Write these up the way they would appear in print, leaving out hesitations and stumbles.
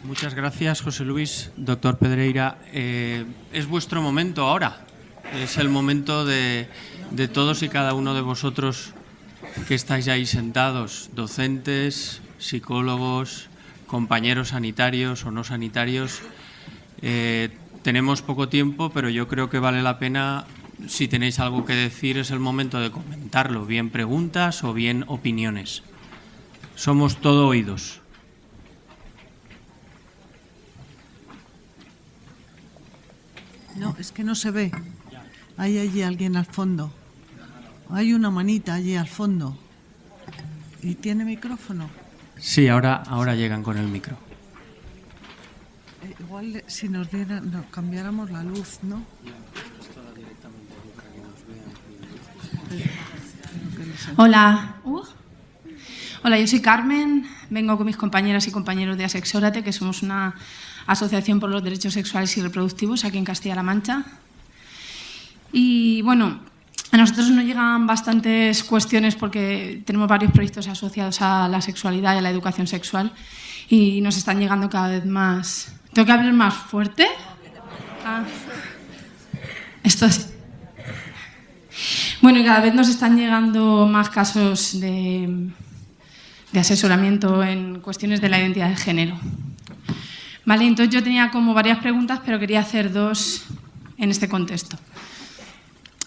Muchas gracias, José Luis. Doctor Pedreira, es vuestro momento ahora. Es el momento de todos y cada uno de vosotros que estáis ahí sentados, docentes, psicólogos, compañeros sanitarios o no sanitarios. Tenemos poco tiempo, pero yo creo que vale la pena, si tenéis algo que decir, es el momento de comentarlo, bien preguntas o bien opiniones. Somos todo oídos. No, es que no se ve. Hay allí alguien al fondo. Hay una manita allí al fondo. ¿Y tiene micrófono? Sí, ahora llegan con el micro. Igual si nos cambiáramos la luz, ¿no? Hola. Hola, yo soy Carmen. Vengo con mis compañeras y compañeros de Asexórate, que somos una asociación por los derechos sexuales y reproductivos aquí en Castilla-La Mancha. Y bueno, a nosotros nos llegan bastantes cuestiones porque tenemos varios proyectos asociados a la sexualidad y a la educación sexual y nos están llegando cada vez más. ¿Tengo que hablar más fuerte? Esto es... Bueno, y cada vez nos están llegando más casos de asesoramiento en cuestiones de la identidad de género. Vale, entonces yo tenía como varias preguntas, pero quería hacer dos en este contexto.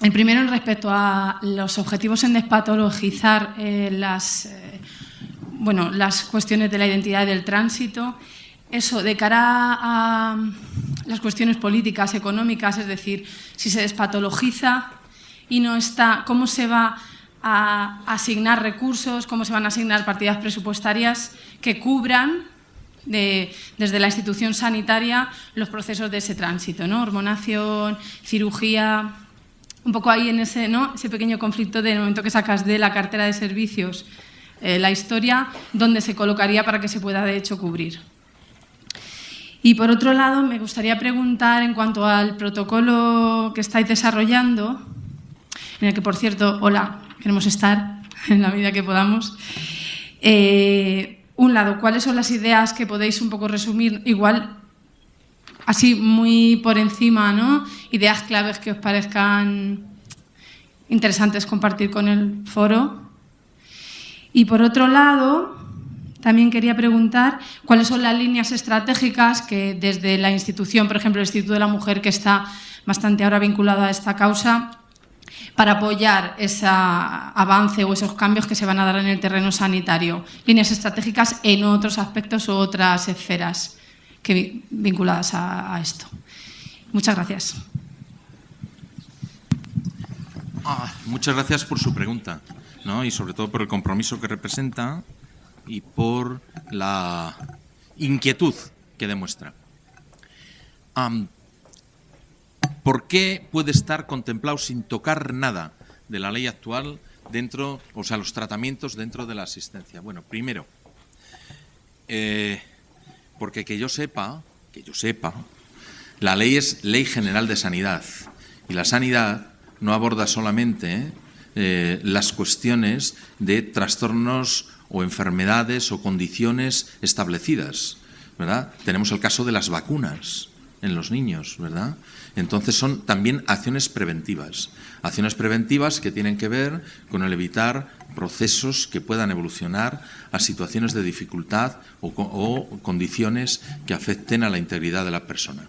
El primero, respecto a los objetivos en despatologizar las cuestiones de la identidad y del tránsito. Eso, de cara a las cuestiones políticas, económicas, es decir, si se despatologiza y no está, ¿cómo se va a asignar recursos, cómo se van a asignar partidas presupuestarias que cubran desde la institución sanitaria los procesos de ese tránsito, ¿no? Hormonación, cirugía, un poco ahí en ese pequeño conflicto del momento que sacas de la cartera de servicios la historia, donde se colocaría para que se pueda de hecho cubrir. Y por otro lado, me gustaría preguntar en cuanto al protocolo que estáis desarrollando, en el que, por cierto, hola, queremos estar en la medida que podamos. Un lado, ¿cuáles son las ideas que podéis un poco resumir? Igual, así muy por encima, ¿no? Ideas claves que os parezcan interesantes compartir con el foro. Y por otro lado, también quería preguntar cuáles son las líneas estratégicas que desde la institución, por ejemplo, el Instituto de la Mujer, que está bastante ahora vinculado a esta causa, para apoyar ese avance o esos cambios que se van a dar en el terreno sanitario. Líneas estratégicas en otros aspectos o otras esferas vinculadas a esto. Muchas gracias. Muchas gracias por su pregunta, ¿no? Y sobre todo por el compromiso que representa y por la inquietud que demuestra. ¿Por qué puede estar contemplado sin tocar nada de la ley actual dentro, o sea, los tratamientos dentro de la asistencia? Bueno, primero, porque que yo sepa, la ley es Ley General de Sanidad y la sanidad no aborda solamente las cuestiones de trastornos o enfermedades o condiciones establecidas, ¿verdad? Tenemos el caso de las vacunas en los niños, ¿verdad? Entonces son también acciones preventivas que tienen que ver con el evitar procesos que puedan evolucionar a situaciones de dificultad o condiciones que afecten a la integridad de la persona.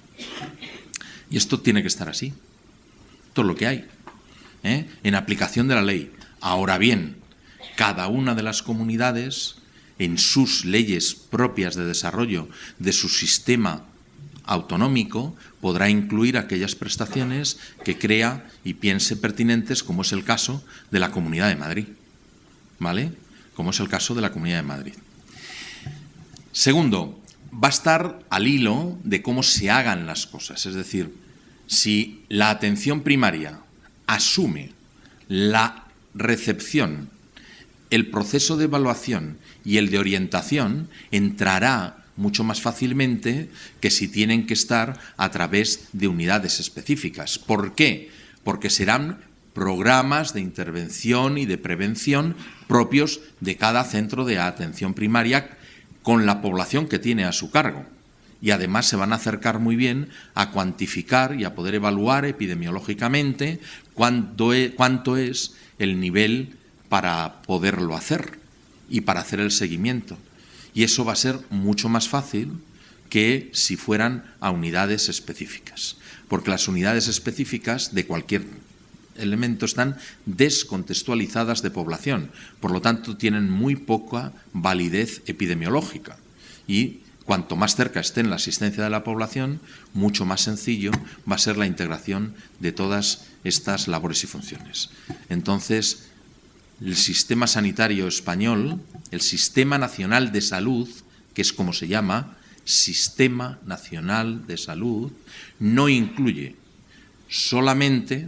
Y esto tiene que estar así, todo lo que hay, en aplicación de la ley. Ahora bien, cada una de las comunidades, en sus leyes propias de desarrollo de su sistema autonómico, podrá incluir aquellas prestaciones que crea y piense pertinentes, como es el caso de la Comunidad de Madrid, ¿vale? Como es el caso de la Comunidad de Madrid. Segundo, va a estar al hilo de cómo se hagan las cosas, es decir, si la atención primaria asume la recepción, el proceso de evaluación y el de orientación, entrará mucho más fácilmente que si tienen que estar a través de unidades específicas. ¿Por qué? Porque serán programas de intervención y de prevención propios de cada centro de atención primaria con la población que tiene a su cargo. y además se van a acercar muy bien a cuantificar y a poder evaluar epidemiológicamente cuánto es el nivel para poderlo hacer y para hacer el seguimiento. Y eso va a ser mucho más fácil que si fueran a unidades específicas, porque las unidades específicas de cualquier elemento están descontextualizadas de población, por lo tanto tienen muy poca validez epidemiológica y cuanto más cerca esté en la asistencia de la población, mucho más sencillo va a ser la integración de todas estas labores y funciones. Entonces, el sistema sanitario español, el Sistema Nacional de Salud, que es como se llama, Sistema Nacional de Salud, no incluye solamente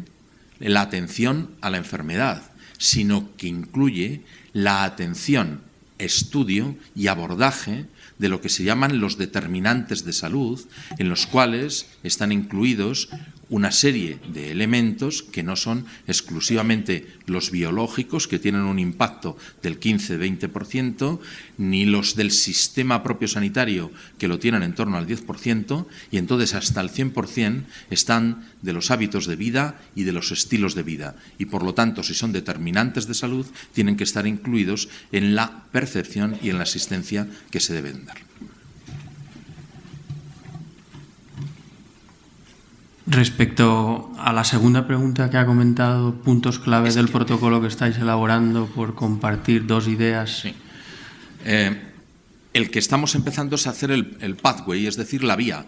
la atención a la enfermedad, sino que incluye la atención, estudio y abordaje de lo que se llaman los determinantes de salud, en los cuales están incluidos una serie de elementos que no son exclusivamente los biológicos, que tienen un impacto del 15-20%, ni los del sistema propio sanitario, que lo tienen en torno al 10%, y entonces hasta el 100% están de los hábitos de vida y de los estilos de vida. Y por lo tanto, si son determinantes de salud, tienen que estar incluidos en la percepción y en la asistencia que se deben dar. Respecto a la segunda pregunta que ha comentado, puntos clave del protocolo que estáis elaborando por compartir dos ideas. Sí. El que estamos empezando es hacer el pathway, es decir, la vía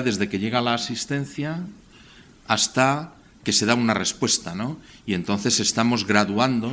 desde que llega la asistencia hasta que se da una respuesta, ¿no? Y entonces estamos graduando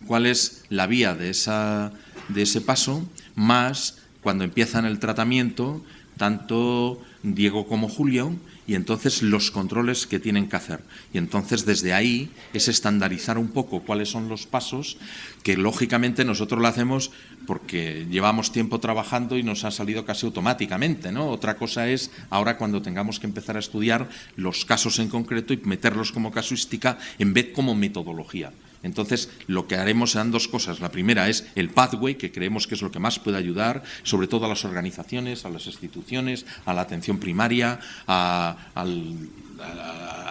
cuál es la vía de ese paso, más cuando empiezan el tratamiento, tanto Diego como Julio, y entonces los controles que tienen que hacer. Y entonces desde ahí es estandarizar un poco cuáles son los pasos, que lógicamente nosotros lo hacemos porque llevamos tiempo trabajando y nos ha salido casi automáticamente, ¿no? Otra cosa es ahora cuando tengamos que empezar a estudiar los casos en concreto y meterlos como casuística en vez como metodología. Entonces, lo que haremos serán dos cosas. La primera es el pathway, que creemos que es lo que más puede ayudar, sobre todo a las organizaciones, a las instituciones, a la atención primaria, al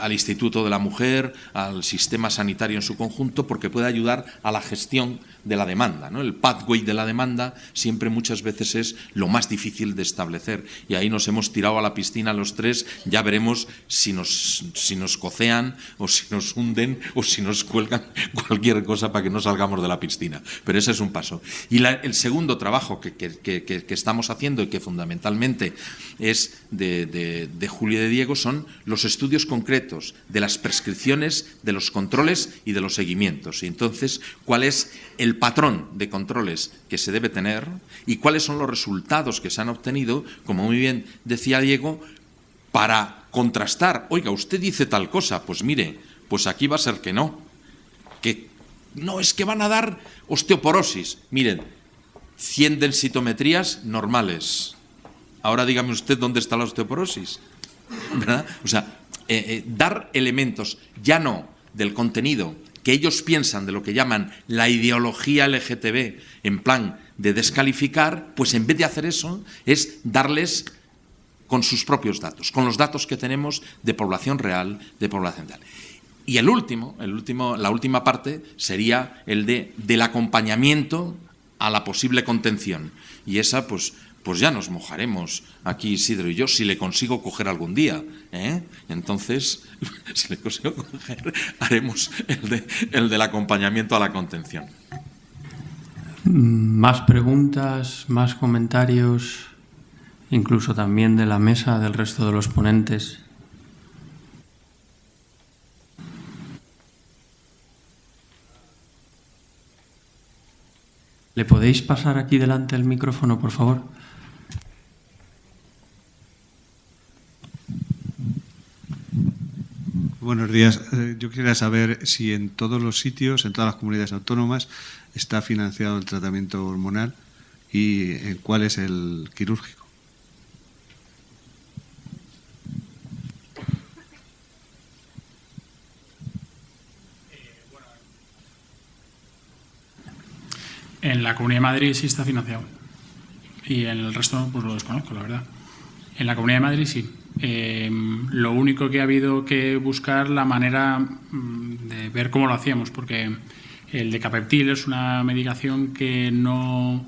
Instituto de la Mujer, al sistema sanitario en su conjunto, porque puede ayudar a la gestión de la demanda, ¿no? El pathway de la demanda siempre muchas veces es lo más difícil de establecer, y ahí nos hemos tirado a la piscina los tres. Ya veremos si nos cocean o si nos hunden o si nos cuelgan cualquier cosa para que no salgamos de la piscina, pero ese es un paso. Y el segundo trabajo que estamos haciendo y que fundamentalmente es de Julio y de Diego son los estudios concretos de las prescripciones, de los controles y de los seguimientos. Y entonces, ¿cuál es el patrón de controles que se debe tener y cuáles son los resultados que se han obtenido, como muy bien decía Diego, para contrastar? Oiga, usted dice tal cosa, pues mire, pues aquí va a ser que no es que van a dar osteoporosis. Miren, 100 densitometrías normales. Ahora dígame usted dónde está la osteoporosis, ¿verdad? O sea, dar elementos ya no del contenido que ellos piensan de lo que llaman la ideología LGTB, en plan de descalificar, pues en vez de hacer eso, es darles con sus propios datos, con los datos que tenemos de población real, de población real. Y la última parte sería el del acompañamiento a la posible contención. Y esa, pues ya nos mojaremos aquí Isidro y yo, si le consigo coger algún día, ¿eh? Entonces, si le consigo coger, haremos el del acompañamiento a la contención. Más preguntas, más comentarios, incluso también de la mesa, del resto de los ponentes. ¿Le podéis pasar aquí delante el micrófono, por favor? Buenos días. Yo quisiera saber si en todos los sitios, en todas las comunidades autónomas, está financiado el tratamiento hormonal y cuál es el quirúrgico. En la Comunidad de Madrid sí está financiado y en el resto pues lo desconozco, la verdad. En la Comunidad de Madrid sí. Lo único que ha habido que buscar la manera de ver cómo lo hacíamos, porque el Decapeptyl es una medicación que no,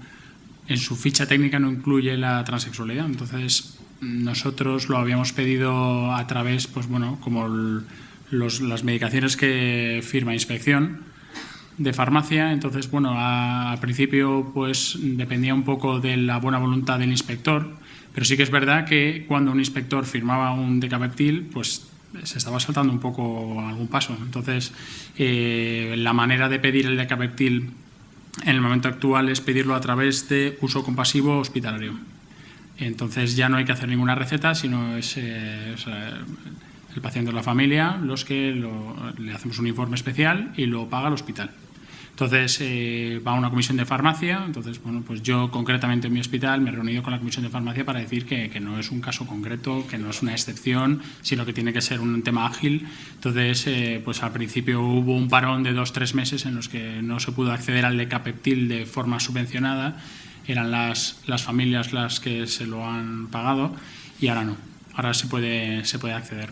en su ficha técnica no incluye la transexualidad. Entonces, nosotros lo habíamos pedido a través, pues bueno, como las medicaciones que firma inspección de farmacia. Entonces, bueno, al principio pues dependía un poco de la buena voluntad del inspector, pero sí que es verdad que cuando un inspector firmaba un Decapeptyl, pues se estaba saltando un poco algún paso. Entonces, la manera de pedir el Decapeptyl en el momento actual es pedirlo a través de uso compasivo hospitalario. Entonces ya no hay que hacer ninguna receta, sino es el paciente o la familia los que le hacemos un informe especial y lo paga el hospital. Entonces va a una comisión de farmacia. Entonces, bueno, pues yo concretamente en mi hospital me he reunido con la comisión de farmacia para decir que no es un caso concreto, que no es una excepción, sino que tiene que ser un tema ágil. Entonces, pues al principio hubo un parón de 2-3 meses en los que no se pudo acceder al Decapeptyl de forma subvencionada. Eran las familias las que se lo han pagado y ahora no. Ahora se puede acceder.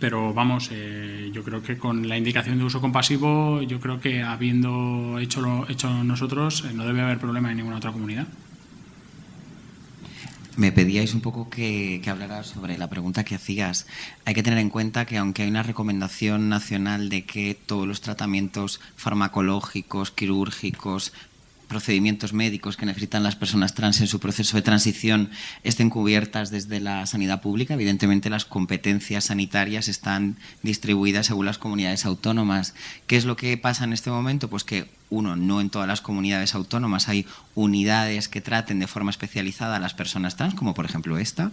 Pero vamos, yo creo que con la indicación de uso compasivo, yo creo que habiendo hecho nosotros, no debe haber problema en ninguna otra comunidad. Me pedíais un poco que hablara sobre la pregunta que hacías. Hay que tener en cuenta que aunque hay una recomendación nacional de que todos los tratamientos farmacológicos, quirúrgicos, procedimientos médicos que necesitan las personas trans en su proceso de transición estén cubiertas desde la sanidad pública, evidentemente las competencias sanitarias están distribuidas según las comunidades autónomas. ¿Qué es lo que pasa en este momento? Pues que, uno, no en todas las comunidades autónomas hay unidades que traten de forma especializada a las personas trans, como por ejemplo esta,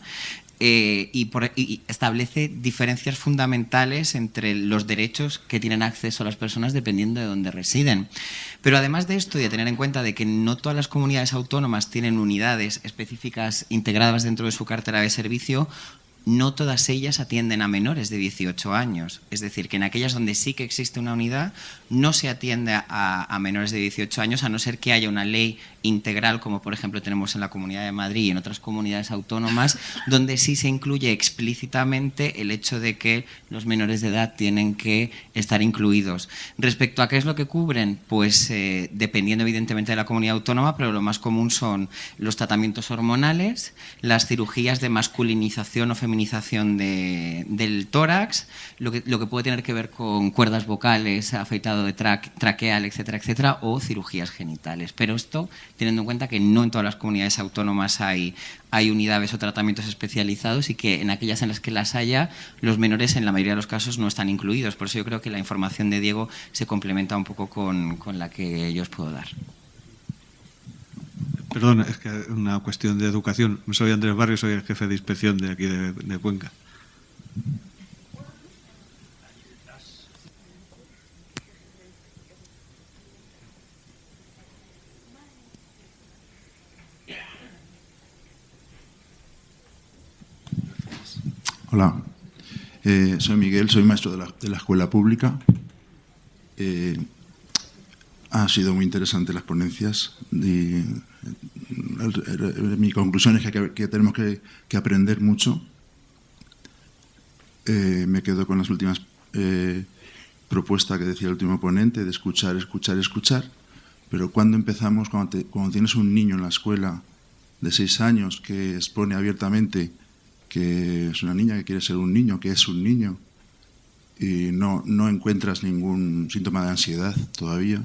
y establece diferencias fundamentales entre los derechos que tienen acceso a las personas dependiendo de dónde residen. Pero además de esto y de tener en cuenta de que no todas las comunidades autónomas tienen unidades específicas integradas dentro de su cartera de servicio, no todas ellas atienden a menores de 18 años. Es decir, que en aquellas donde sí que existe una unidad, no se atiende a menores de 18 años, a no ser que haya una ley integral, como por ejemplo tenemos en la Comunidad de Madrid y en otras comunidades autónomas, donde sí se incluye explícitamente el hecho de que los menores de edad tienen que estar incluidos. Respecto a qué es lo que cubren, pues dependiendo evidentemente de la comunidad autónoma, pero lo más común son los tratamientos hormonales, las cirugías de masculinización o feminización del tórax, lo que puede tener que ver con cuerdas vocales, afeitado de traqueal, etcétera, etcétera, o cirugías genitales. Pero esto teniendo en cuenta que no en todas las comunidades autónomas hay unidades o tratamientos especializados y que en aquellas en las que las haya, los menores en la mayoría de los casos no están incluidos. Por eso yo creo que la información de Diego se complementa un poco con la que yo os puedo dar. Perdón, es que es una cuestión de educación. Soy Andrés Barrio, soy el jefe de inspección de aquí de Cuenca. Hola, soy Miguel, soy maestro de la escuela pública. Ha sido muy interesante las ponencias y mi conclusión es que tenemos que aprender mucho. Me quedo con las últimas propuestas que decía el último ponente, de escuchar, escuchar, escuchar. Pero ¿cuándo empezamos? Cuando tienes un niño en la escuela de 6 años que expone abiertamente que es una niña, que quiere ser un niño, que es un niño, y no encuentras ningún síntoma de ansiedad todavía,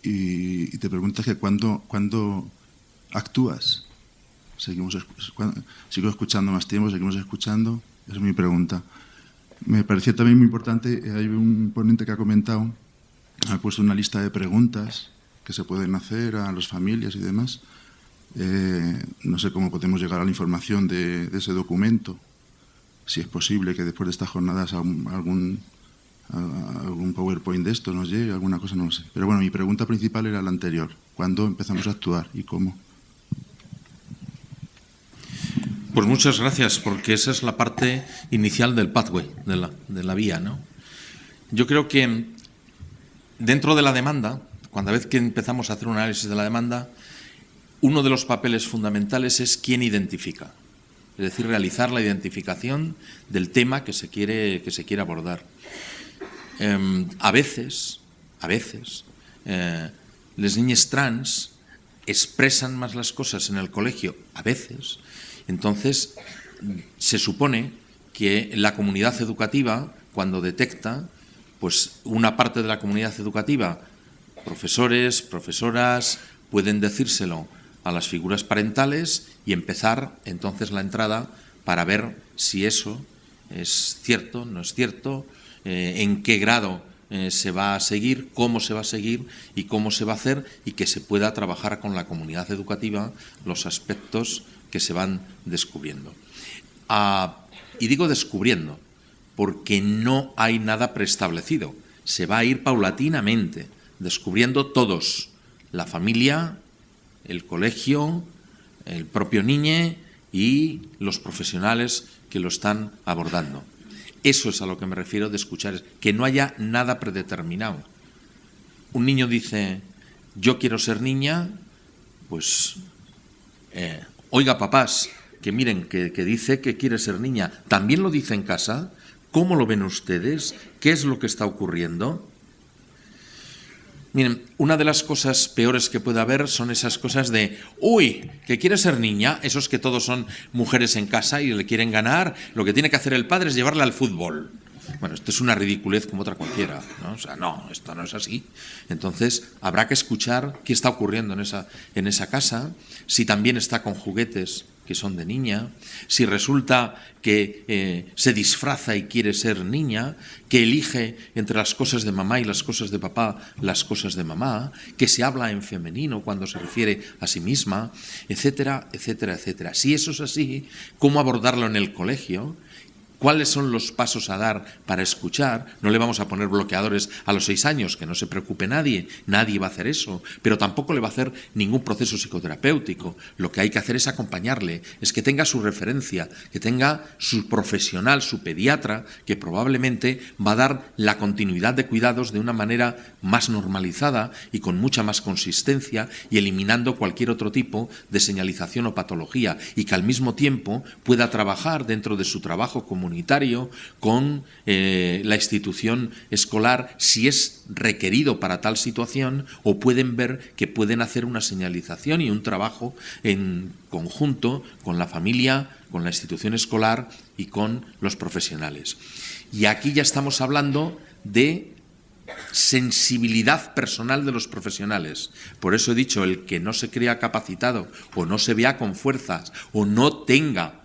y te preguntas que cuándo actúas. Sigo escuchando más tiempo, seguimos escuchando, esa es mi pregunta. Me pareció también muy importante, hay un ponente que ha comentado, ha puesto una lista de preguntas que se pueden hacer a las familias y demás. No sé cómo podemos llegar a la información de ese documento, si es posible que después de estas jornadas algún PowerPoint de esto nos llegue, alguna cosa, no lo sé. Pero bueno, mi pregunta principal era la anterior, ¿cuándo empezamos a actuar y cómo? Pues muchas gracias, porque esa es la parte inicial del pathway, de la vía, ¿no? Yo creo que dentro de la demanda, cuando a vez que empezamos a hacer un análisis de la demanda, uno de los papeles fundamentales es quién identifica, es decir, realizar la identificación del tema que se quiere abordar. A veces, las niñas trans expresan más las cosas en el colegio, a veces. Entonces, se supone que la comunidad educativa, cuando detecta, pues una parte de la comunidad educativa, profesores, profesoras, pueden decírselo a las figuras parentales y empezar entonces la entrada para ver si eso es cierto, no es cierto, en qué grado se va a seguir, cómo se va a seguir y cómo se va a hacer, y que se pueda trabajar con la comunidad educativa los aspectos que se van descubriendo. Y digo descubriendo porque no hay nada preestablecido, se va a ir paulatinamente descubriendo todos, la familia, el colegio, el propio niño y los profesionales que lo están abordando. Eso es a lo que me refiero de escuchar, que no haya nada predeterminado. Un niño dice, yo quiero ser niña, pues, oiga papás, que miren, que dice que quiere ser niña, ¿también lo dice en casa? ¿Cómo lo ven ustedes? ¿Qué es lo que está ocurriendo? Miren, una de las cosas peores que puede haber son esas cosas de, uy, que quiere ser niña, esos que todos son mujeres en casa y le quieren ganar, lo que tiene que hacer el padre es llevarla al fútbol. Bueno, esto es una ridiculez como otra cualquiera, ¿no? O sea, no, esto no es así. Entonces, habrá que escuchar qué está ocurriendo en esa casa, si también está con juguetes que son de niña, si resulta que se disfraza y quiere ser niña, que elige entre las cosas de mamá y las cosas de papá las cosas de mamá, que se habla en femenino cuando se refiere a sí misma, etcétera, etcétera, etcétera. Si eso es así, ¿cómo abordarlo en el colegio? ¿Cuáles son los pasos a dar para escuchar? No le vamos a poner bloqueadores a los 6 años, que no se preocupe nadie va a hacer eso, pero tampoco le va a hacer ningún proceso psicoterapéutico. Lo que hay que hacer es acompañarle, es que tenga su referencia, que tenga su profesional, su pediatra, que probablemente va a dar la continuidad de cuidados de una manera más normalizada y con mucha más consistencia, y eliminando cualquier otro tipo de señalización o patología, y que al mismo tiempo pueda trabajar dentro de su trabajo comunitario con la institución escolar si es requerido para tal situación, o pueden ver que pueden hacer una señalización y un trabajo en conjunto con la familia, con la institución escolar y con los profesionales. Y aquí ya estamos hablando de sensibilidad personal de los profesionales. Por eso he dicho, el que no se crea capacitado o no se vea con fuerzas o no tenga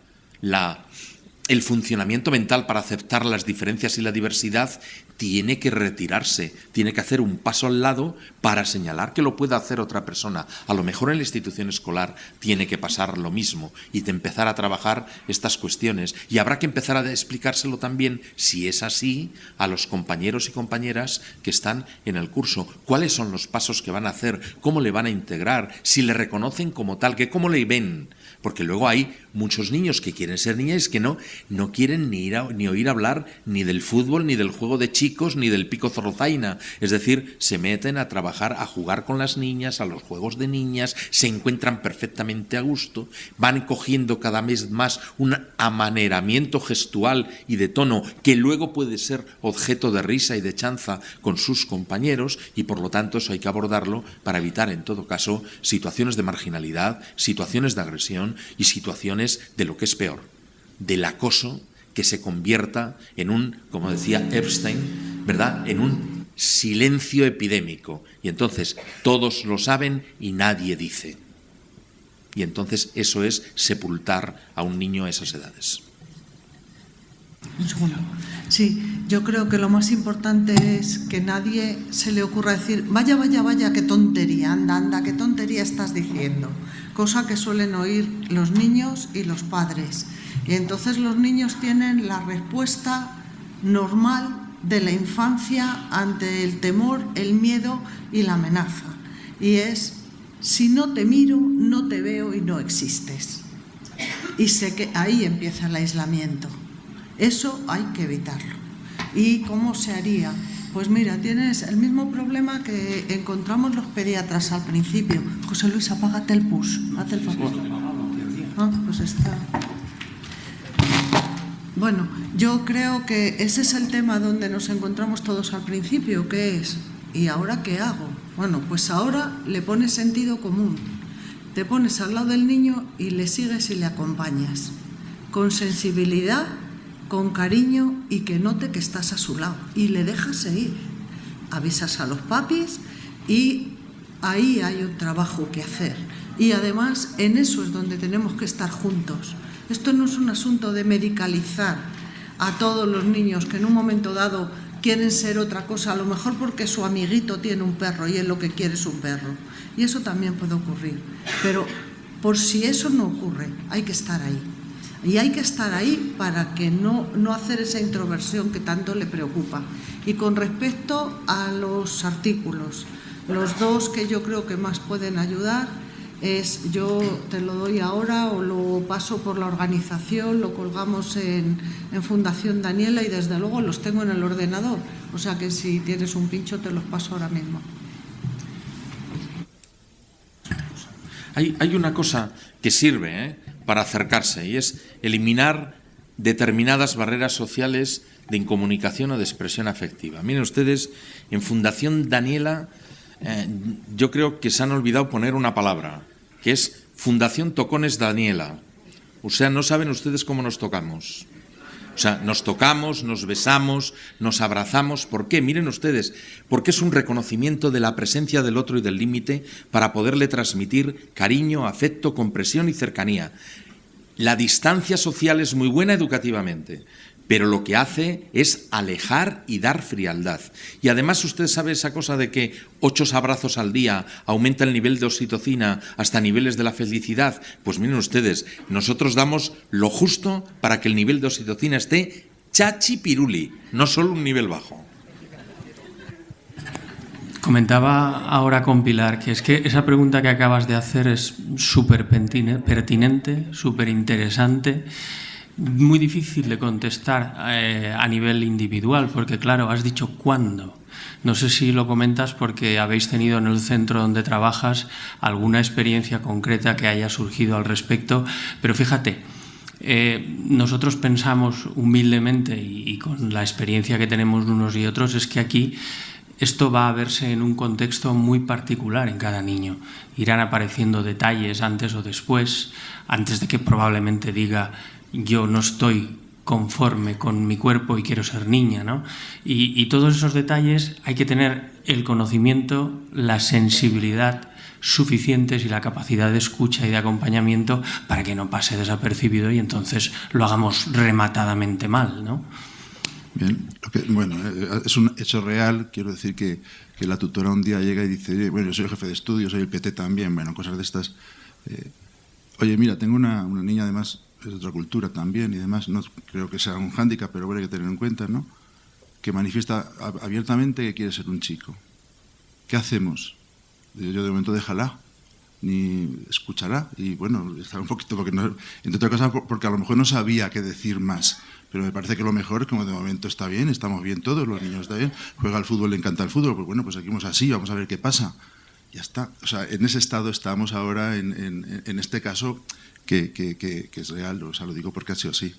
el funcionamiento mental para aceptar las diferencias y la diversidad, tiene que retirarse, tiene que hacer un paso al lado para señalar que lo puede hacer otra persona. A lo mejor en la institución escolar tiene que pasar lo mismo y de empezar a trabajar estas cuestiones. Y habrá que empezar a explicárselo también, si es así, a los compañeros y compañeras que están en el curso. ¿Cuáles son los pasos que van a hacer? ¿Cómo le van a integrar? Si le reconocen como tal, ¿cómo le ven? Porque luego hay muchos niños que quieren ser niñas que no quieren ni oír hablar ni del fútbol, ni del juego de chicos, ni del pico zorrozaina. Es decir, se meten a trabajar, a jugar con las niñas, a los juegos de niñas, se encuentran perfectamente a gusto, van cogiendo cada vez más un amaneramiento gestual y de tono que luego puede ser objeto de risa y de chanza con sus compañeros, y por lo tanto eso hay que abordarlo para evitar en todo caso situaciones de marginalidad, situaciones de agresión y situaciones de lo que es peor, del acoso, que se convierta en un, como decía Epstein, ¿verdad?, en un silencio epidémico. Y entonces todos lo saben y nadie dice. Y entonces eso es sepultar a un niño a esas edades. Un segundo. Sí, yo creo que lo más importante es que nadie se le ocurra decir, vaya, vaya, vaya, qué tontería, anda, qué tontería estás diciendo. Cosa que suelen oír los niños y los padres. Y entonces los niños tienen la respuesta normal de la infancia ante el temor, el miedo y la amenaza. Y es, si no te miro, no te veo y no existes. Y sé que ahí empieza el aislamiento. Eso hay que evitarlo. ¿Y cómo se haría? Pues mira, tienes el mismo problema que encontramos los pediatras al principio. José Luis, apágate el push, haz el favor. Ah, pues está. Bueno, yo creo que ese es el tema donde nos encontramos todos al principio, que es, ¿y ahora qué hago? Bueno, pues ahora le pones sentido común. Te pones al lado del niño y le sigues y le acompañas. Con sensibilidad, con cariño y que note que estás a su lado. Y le dejas seguir. Avisas a los papis y ahí hay un trabajo que hacer. Y además en eso es donde tenemos que estar juntos. Esto no es un asunto de medicalizar a todos los niños que en un momento dado quieren ser otra cosa, a lo mejor porque su amiguito tiene un perro y él lo que quiere es un perro. Y eso también puede ocurrir. Pero por si eso no ocurre, hay que estar ahí. Y hay que estar ahí para que no hacer esa introversión que tanto le preocupa. Y con respecto a los artículos, los dos que yo creo que más pueden ayudar es, yo te lo doy ahora o lo paso por la organización, lo colgamos en Fundación Daniela y desde luego los tengo en el ordenador. O sea que si tienes un pincho te los paso ahora mismo. Hay una cosa que sirve para acercarse y es eliminar determinadas barreras sociales de incomunicación o de expresión afectiva. Miren ustedes, en Fundación Daniela yo creo que se han olvidado poner una palabra, que es Fundación Tocones Daniela. O sea, no saben ustedes cómo nos tocamos. O sea, nos tocamos, nos besamos, nos abrazamos. ¿Por qué? Miren ustedes, porque es un reconocimiento de la presencia del otro y del límite para poderle transmitir cariño, afecto, comprensión y cercanía. La distancia social es muy buena educativamente, pero lo que hace es alejar y dar frialdad. Y además usted sabe esa cosa de que 8 abrazos al día aumenta el nivel de oxitocina hasta niveles de la felicidad. Pues miren ustedes, nosotros damos lo justo para que el nivel de oxitocina esté chachipiruli, no solo un nivel bajo. Comentaba ahora con Pilar que es que esa pregunta que acabas de hacer es súper pertinente, súper interesante, muy difícil de contestar a nivel individual, porque claro, has dicho ¿cuándo? No sé si lo comentas porque habéis tenido en el centro donde trabajas alguna experiencia concreta que haya surgido al respecto, pero fíjate, nosotros pensamos humildemente y con la experiencia que tenemos unos y otros es que aquí esto va a verse en un contexto muy particular en cada niño. Irán apareciendo detalles antes o después, antes de que probablemente diga yo no estoy conforme con mi cuerpo y quiero ser niña, ¿no? Y todos esos detalles hay que tener el conocimiento, la sensibilidad suficientes y la capacidad de escucha y de acompañamiento para que no pase desapercibido y entonces lo hagamos rematadamente mal, ¿no? Bien, bueno, es un hecho real. Quiero decir que la tutora un día llega y dice, bueno, yo soy el jefe de estudio, soy el PT también, bueno, cosas de estas. Oye, mira, tengo una niña además, es de otra cultura también y demás, no creo que sea un hándicap, pero bueno, hay que tener en cuenta, ¿no? Que manifiesta abiertamente que quiere ser un chico. ¿Qué hacemos? Yo de momento déjala, ni escuchará y bueno, está un poquito, porque no, entre otras cosas porque a lo mejor no sabía qué decir más, pero me parece que lo mejor es como de momento está bien, estamos bien todos, los niños están bien, juega al fútbol, le encanta el fútbol, pues bueno, pues seguimos así, vamos a ver qué pasa. Ya está, o sea, en ese estado estamos ahora en este caso que es real, o sea, lo digo porque ha sido así.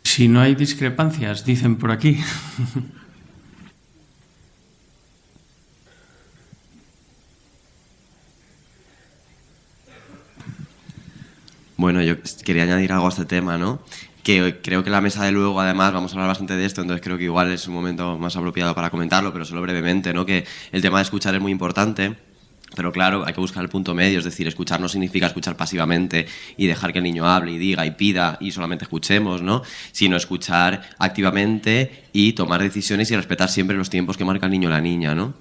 Si no hay discrepancias, dicen por aquí. Bueno, yo quería añadir algo a este tema, ¿no? Que creo que la mesa de luego, además, vamos a hablar bastante de esto, entonces creo que igual es un momento más apropiado para comentarlo, pero solo brevemente, ¿no? Que el tema de escuchar es muy importante, pero claro, hay que buscar el punto medio, es decir, escuchar no significa escuchar pasivamente y dejar que el niño hable y diga y pida y solamente escuchemos, ¿no? Sino escuchar activamente y tomar decisiones y respetar siempre los tiempos que marca el niño o la niña, ¿no?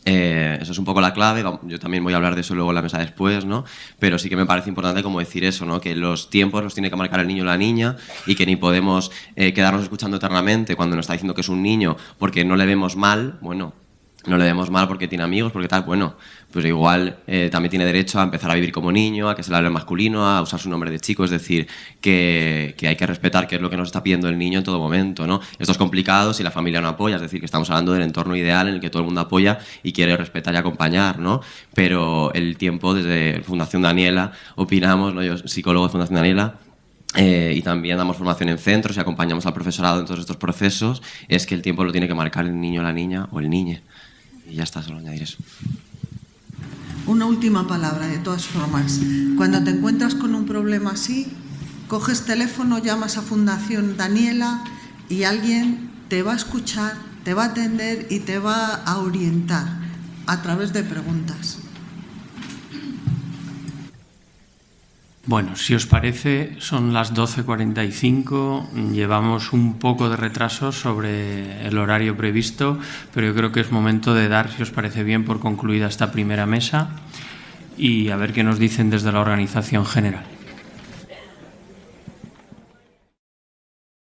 Eso es un poco la clave. Yo también voy a hablar de eso luego en la mesa después, ¿no? Pero sí que me parece importante como decir eso, ¿no? Que los tiempos los tiene que marcar el niño o la niña y que ni podemos quedarnos escuchando eternamente cuando nos está diciendo que es un niño porque no le vemos mal. Bueno, no le vemos mal porque tiene amigos, porque tal, bueno, pues igual también tiene derecho a empezar a vivir como niño, a que se le hable en masculino, a usar su nombre de chico, es decir, que hay que respetar qué es lo que nos está pidiendo el niño en todo momento, ¿no? Esto es complicado si la familia no apoya, es decir, que estamos hablando del entorno ideal en el que todo el mundo apoya y quiere respetar y acompañar, ¿no? Pero el tiempo, desde Fundación Daniela, opinamos, ¿no? Yo, psicólogo de Fundación Daniela, y también damos formación en centros y acompañamos al profesorado en todos estos procesos, es que el tiempo lo tiene que marcar el niño, la niña o el niñe. Y ya está, solo añadir eso. Una última palabra, de todas formas. Cuando te encuentras con un problema así, coges teléfono, llamas a Fundación Daniela y alguien te va a escuchar, te va a atender y te va a orientar a través de preguntas. Bueno, si os parece, son las 12:45, llevamos un poco de retraso sobre el horario previsto, pero yo creo que es momento de dar, si os parece bien, por concluida esta primera mesa y a ver qué nos dicen desde la organización general.